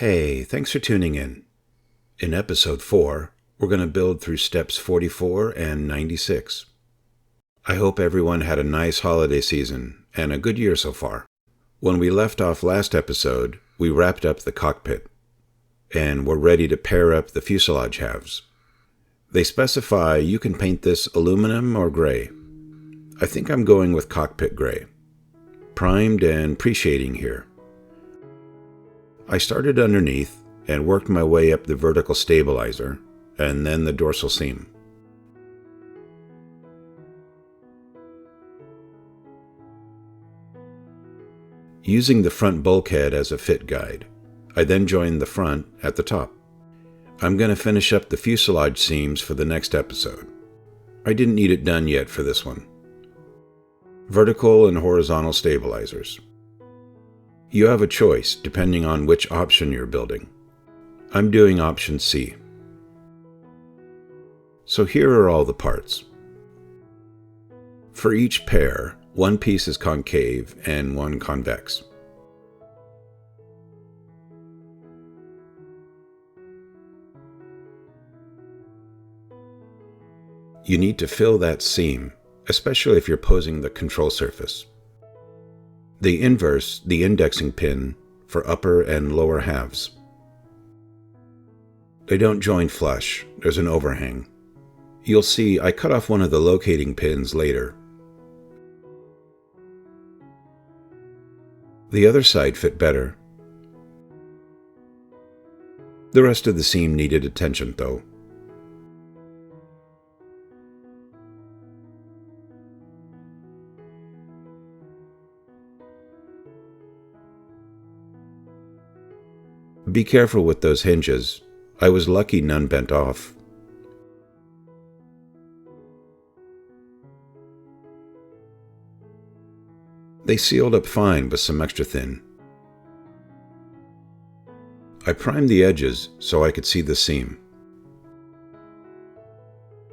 Hey, thanks for tuning in. In episode 4, we're going to build through steps 44 and 96. I hope everyone had a nice holiday season and a good year so far. When we left off last episode, we wrapped up the cockpit, and we're ready to pair up the fuselage halves. They specify you can paint this aluminum or gray. I think I'm going with cockpit gray. Primed and pre-shading here. I started underneath and worked my way up the vertical stabilizer and then the dorsal seam. Using the front bulkhead as a fit guide, I then joined the front at the top. I'm going to finish up the fuselage seams for the next episode. I didn't need it done yet for this one. Vertical and horizontal stabilizers. You have a choice depending on which option you're building. I'm doing option C. So here are all the parts. For each pair, one piece is concave and one convex. You need to fill that seam, especially if you're posing the control surface. They inverse the indexing pin for upper and lower halves. They don't join flush, there's an overhang. You'll see I cut off one of the locating pins later. The other side fit better. The rest of the seam needed attention though. Be careful with those hinges. I was lucky none bent off. They sealed up fine with some extra thin. I primed the edges so I could see the seam.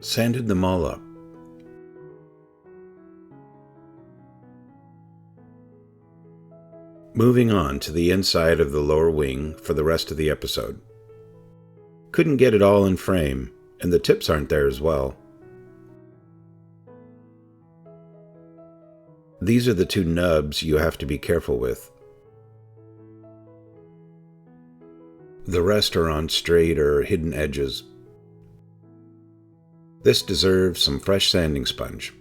Sanded them all up. Moving on to the inside of the lower wing for the rest of the episode. Couldn't get it all in frame, and the tips aren't there as well. These are the two nubs you have to be careful with. The rest are on straight or hidden edges. This deserves some fresh sanding sponge.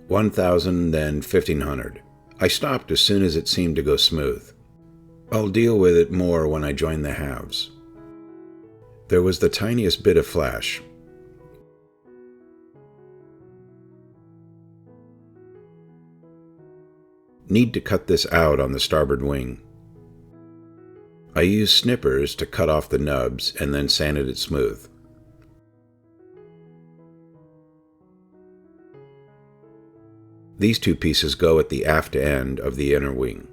1,000, then 1,500. I stopped as soon as it seemed to go smooth. I'll deal with it more when I join the halves. There was the tiniest bit of flash. Need to cut this out on the starboard wing. I used snippers to cut off the nubs and then sanded it smooth. These two pieces go at the aft end of the inner wing.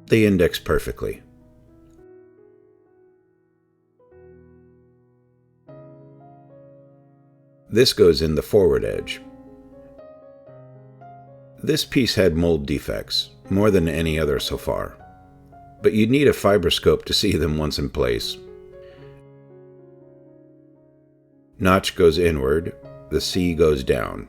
They index perfectly. This goes in the forward edge. This piece had mold defects, more than any other so far, but you'd need a fiberscope to see them once in place. Notch goes inward, the C goes down.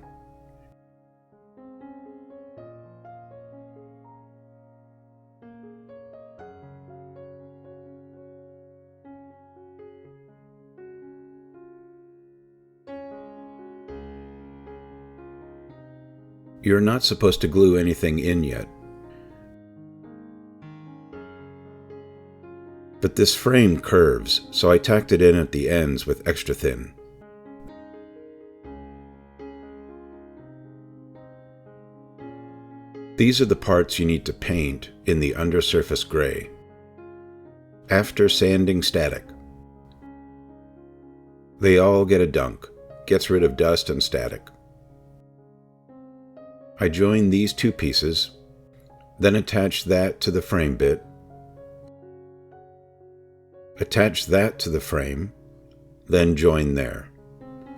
You're not supposed to glue anything in yet. But this frame curves, so I tacked it in at the ends with extra thin. These are the parts you need to paint in the undersurface gray. After sanding static. They all get a dunk, gets rid of dust and static. I join these two pieces, then attach that to the frame bit, attach that to the frame, then join there.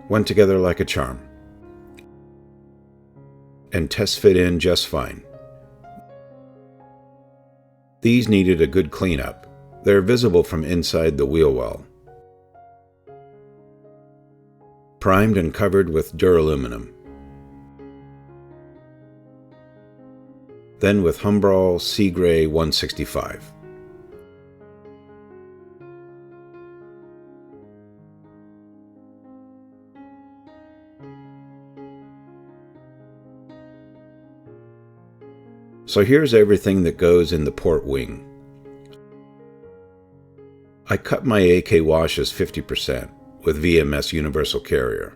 Went together like a charm. And tests fit in just fine. These needed a good cleanup. They're visible from inside the wheel well. Primed and covered with duraluminum. Then with Humbrol Sea Gray 165. So here's everything that goes in the port wing. I cut my AK washes 50% with VMS Universal Carrier.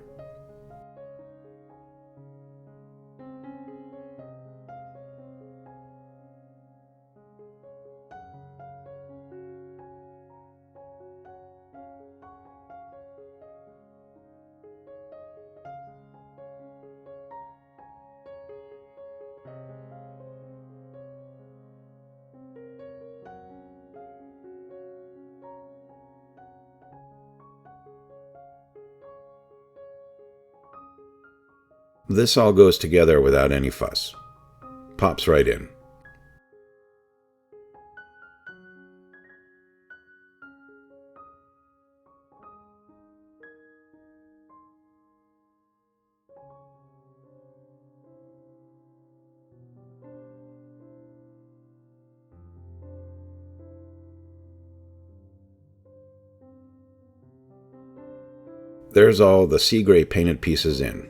This all goes together without any fuss. Pops right in. There's all the sea gray painted pieces in.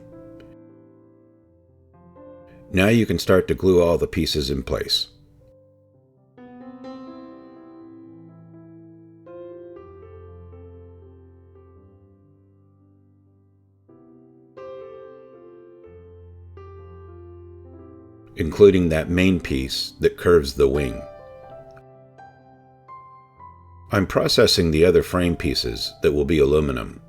Now you can start to glue all the pieces in place. Including that main piece that curves the wing. I'm processing the other frame pieces that will be aluminum.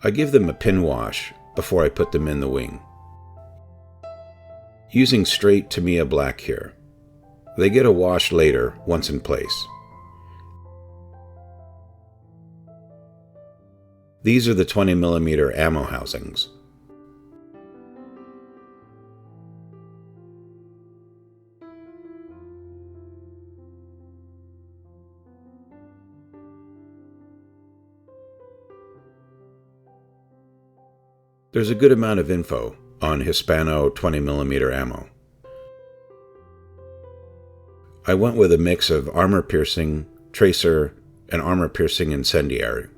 I give them a pin wash before I put them in the wing. Using straight Tamiya black here. They get a wash later once in place. These are the 20mm ammo housings. There's a good amount of info on Hispano 20mm ammo. I went with a mix of armor-piercing, tracer, and armor-piercing incendiary.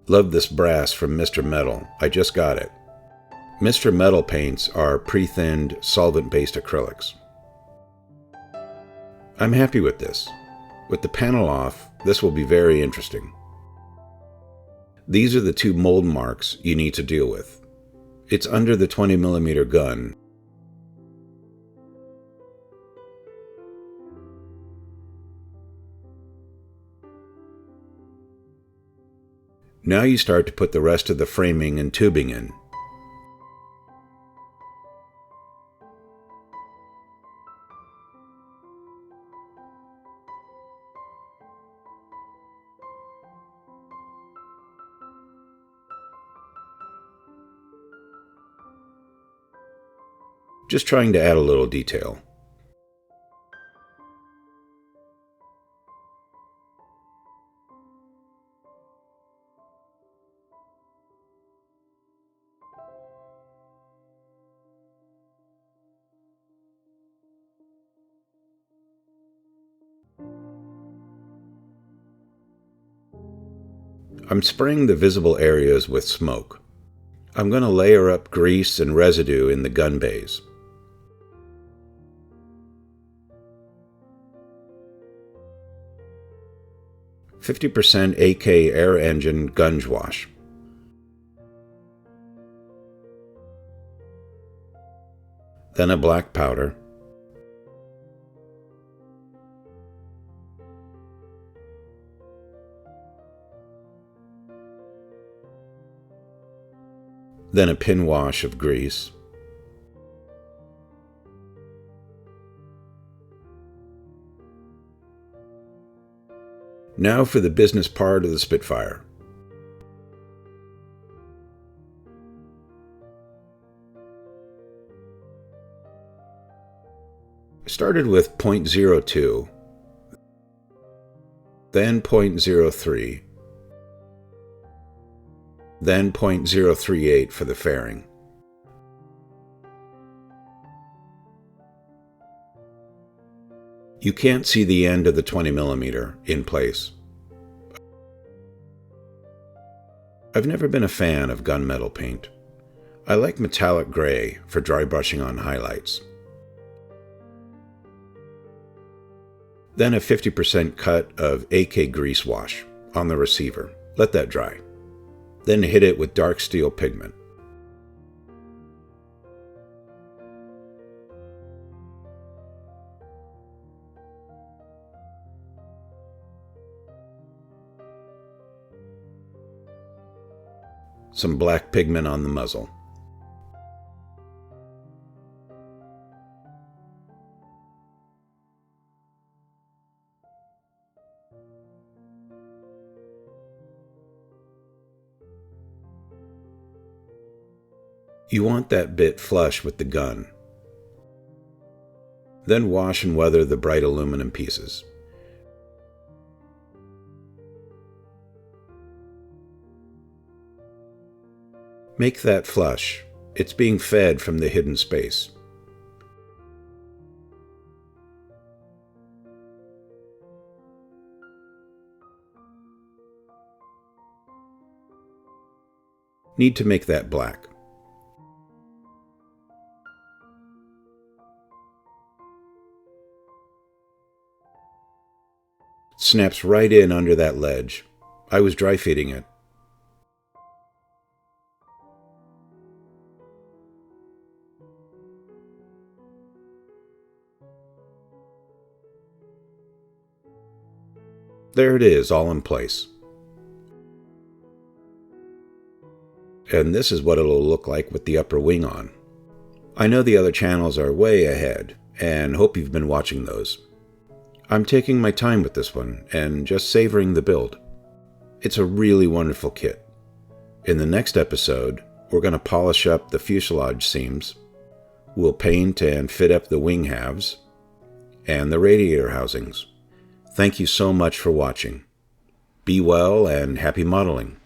Love this brass from Mr. Metal. I just got it. Mr. Metal paints are pre-thinned, solvent-based acrylics. I'm happy with this. With the panel off, this will be very interesting. These are the two mold marks you need to deal with. It's under the 20mm gun. Now you start to put the rest of the framing and tubing in. Just trying to add a little detail. I'm spraying the visible areas with smoke. I'm going to layer up grease and residue in the gun bays. %, AK air engine gunge wash. Then a black powder. then a pin wash of grease, Now for the business part of the Spitfire. I started with 0.02, then 0.03, then 0.038 for the fairing. You can't see the end of the 20mm in place. I've never been a fan of gunmetal paint. I like metallic gray for dry brushing on highlights. Then a 50% cut of AK grease wash on the receiver. Let that dry. Then hit it with dark steel pigment. Some black pigment on the muzzle. You want that bit flush with the gun. Then wash and weather the bright aluminum pieces. Make that flush. It's being fed from the hidden space. Need to make that black. Snaps right in under that ledge. I was dry feeding it. There it is, all in place. And this is what it'll look like with the upper wing on. I know the other channels are way ahead, and hope you've been watching those. I'm taking my time with this one, and just savoring the build. It's a really wonderful kit. In the next episode, we're going to polish up the fuselage seams. We'll paint and fit up the wing halves, and the radiator housings. Thank you so much for watching. Be well and happy modeling.